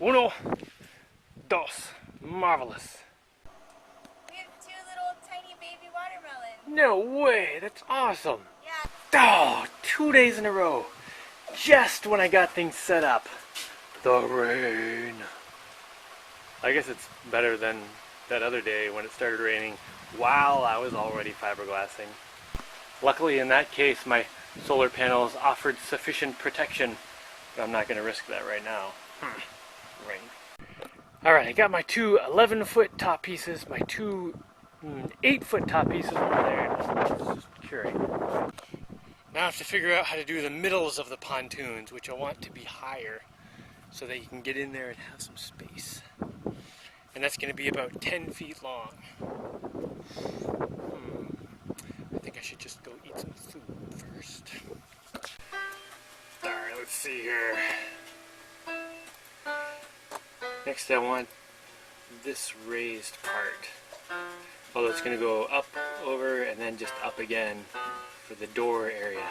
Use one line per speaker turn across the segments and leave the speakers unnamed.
Uno, dos. Marvelous.
We have 2 little tiny baby watermelons.
No way, that's awesome.
Yeah.
Oh, 2 days in a row. Just when I got things set up. The rain. I guess it's better than that other day when it started raining while I was already fiberglassing. Luckily in that case my solar panels offered sufficient protection, but I'm not going to risk that right now. Rain. Alright, I got my 2 11-foot top pieces, my 2 8-foot top pieces over there. Just curing. Now I have to figure out how to do the middles of the pontoons, which I want to be higher so that you can get in there and have some space. And that's going to be about 10 feet long. I think I should just go eat some food first. Alright, let's see here. Next I want this raised part. Although it's going to go up, over, and then just up again for the door area.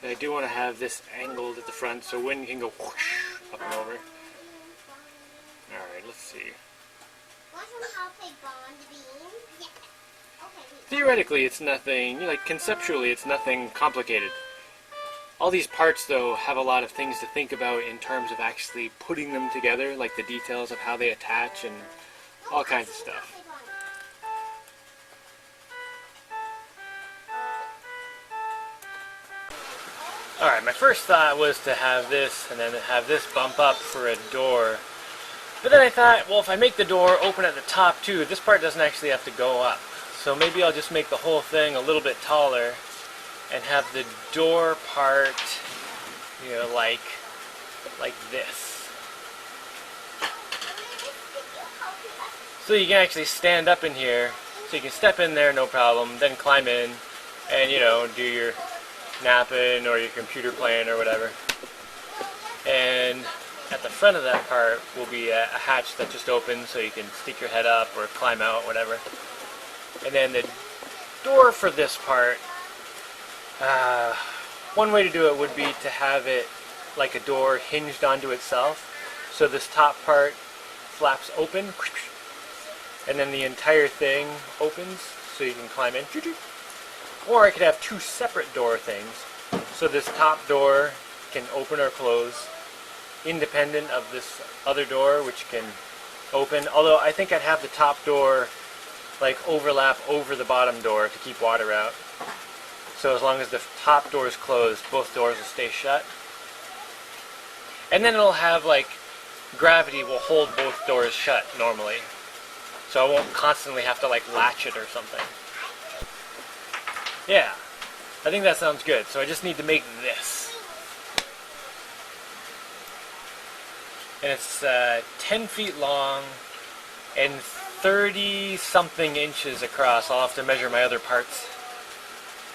And I do want to have this angled at the front so wind can go whoosh up and over. Alright, let's see. Theoretically it's nothing, like conceptually it's nothing complicated. All these parts though have a lot of things to think about in terms of actually putting them together, like the details of how they attach and all kinds of stuff. Alright, my first thought was to have this and then have this bump up for a door. But then I thought, well, if I make the door open at the top too, this part doesn't actually have to go up. So maybe I'll just make the whole thing a little bit taller and have the door part, you know, like this. So you can actually stand up in here, so you can step in there no problem, then climb in and, you know, do your napping or your computer playing or whatever. And at the front of that part will be a hatch that just opens so you can stick your head up or climb out, whatever. And then the door for this part, one way to do it would be to have it like a door hinged onto itself. So this top part flaps open, and then the entire thing opens so you can climb in. Or I could have 2 separate door things. So this top door can open or close independent of this other door, which can open. Although I think I'd have the top door like overlap over the bottom door to keep water out. So as long as the top door is closed, both doors will stay shut. And then it'll have like gravity will hold both doors shut normally. So I won't constantly have to like latch it or something. Yeah, I think that sounds good. So I just need to make this. And it's 10 feet long and 30 something inches across. I'll have to measure my other parts.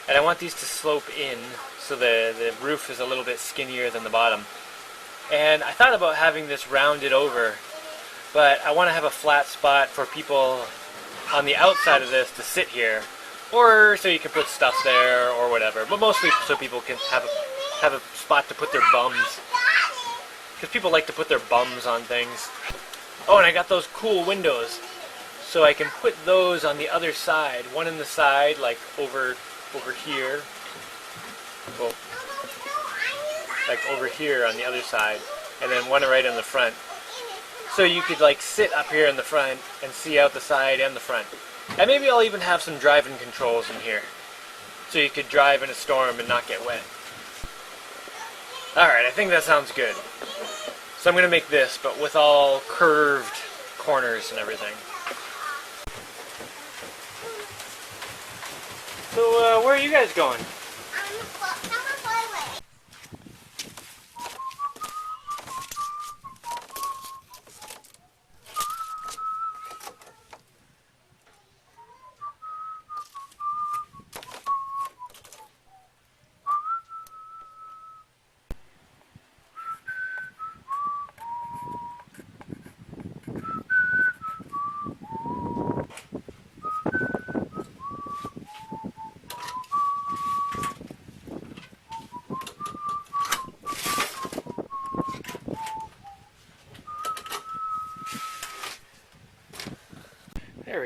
And I want these to slope in so the roof is a little bit skinnier than the bottom. And I thought about having this rounded over, but I want to have a flat spot for people on the outside of this to sit here. Or so you can put stuff there or whatever. But mostly so people can have a spot to put their bums. Because people like to put their bums on things. Oh, and I got those cool windows. So I can put those on the other side. One in the side, like over here. Well, like over here on the other side. And then one right in the front. So you could like sit up here in the front and see out the side and the front. And maybe I'll even have some driving controls in here. So you could drive in a storm and not get wet. Alright, I think that sounds good. So I'm going to make this, but with all curved corners and everything. So, where are you guys going?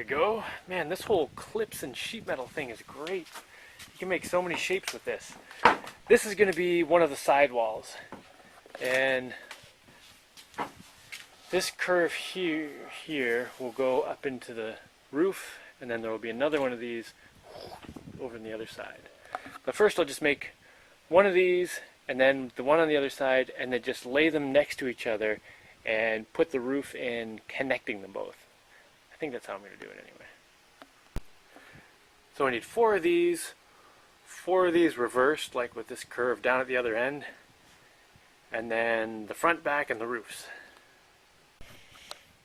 we go. Man, this whole clips and sheet metal thing is great. You can make so many shapes with this. This is going to be one of the side walls. And this curve here will go up into the roof, and then there will be another one of these over on the other side. But first I'll just make one of these, and then the one on the other side, and then just lay them next to each other and put the roof in, connecting them both. I think that's how I'm going to do it anyway. So I need four of these reversed, like with this curve down at the other end, and then the front, back, and the roofs.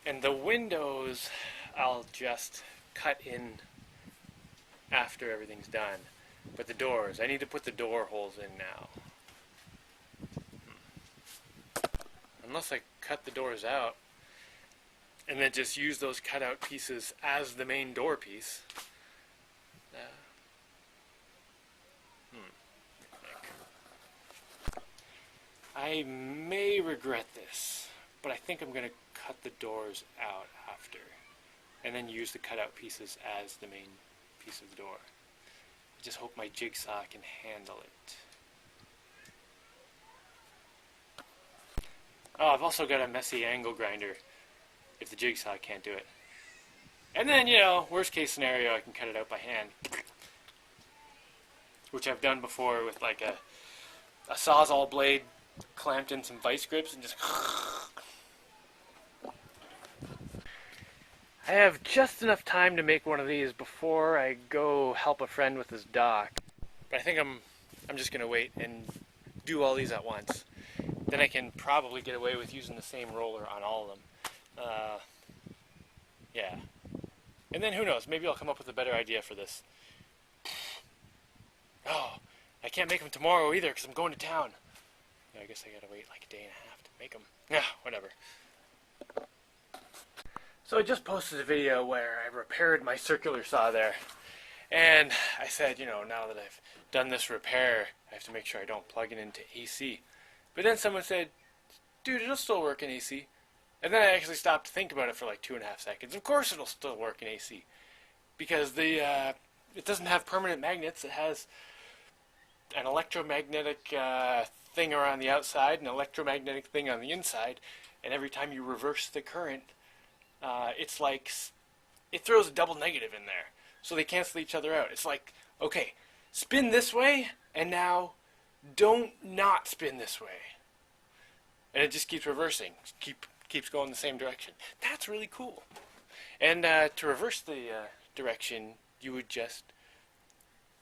And the windows I'll just cut in after everything's done. But the doors, I need to put the door holes in now. Unless I cut the doors out and then just use those cutout pieces as the main door piece. I may regret this, but I think I'm going to cut the doors out after and then use the cutout pieces as the main piece of the door. I just hope my jigsaw can handle it. Oh, I've also got a messy angle grinder if the jigsaw can't do it. And then, you know, worst case scenario, I can cut it out by hand. Which I've done before with like a Sawzall blade clamped in some vice grips and just... I have just enough time to make one of these before I go help a friend with his dock. But I think I'm just going to wait and do all these at once. Then I can probably get away with using the same roller on all of them. Yeah. And then who knows, maybe I'll come up with a better idea for this. Oh, I can't make them tomorrow either because I'm going to town. Yeah, I guess I gotta wait like a day and a half to make them. Yeah, whatever. So I just posted a video where I repaired my circular saw there. And I said, you know, now that I've done this repair, I have to make sure I don't plug it into AC. But then someone said, dude, it'll still work in AC. And then I actually stopped to think about it for like 2.5 seconds. Of course it'll still work in AC. Because it doesn't have permanent magnets. It has an electromagnetic thing around the outside, an electromagnetic thing on the inside. And every time you reverse the current, it's like, it throws a double negative in there. So they cancel each other out. It's like, okay, spin this way, and now don't not spin this way. And it just keeps reversing, keeps going the same direction. That's really cool. And to reverse the direction, you would just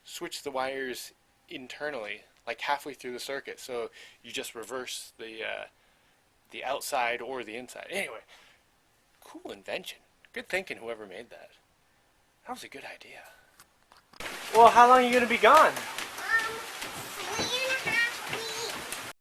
switch the wires internally, like halfway through the circuit. So you just reverse the outside or the inside. Anyway, cool invention. Good thinking, whoever made that. That was a good idea. Well, how long are you going to be gone?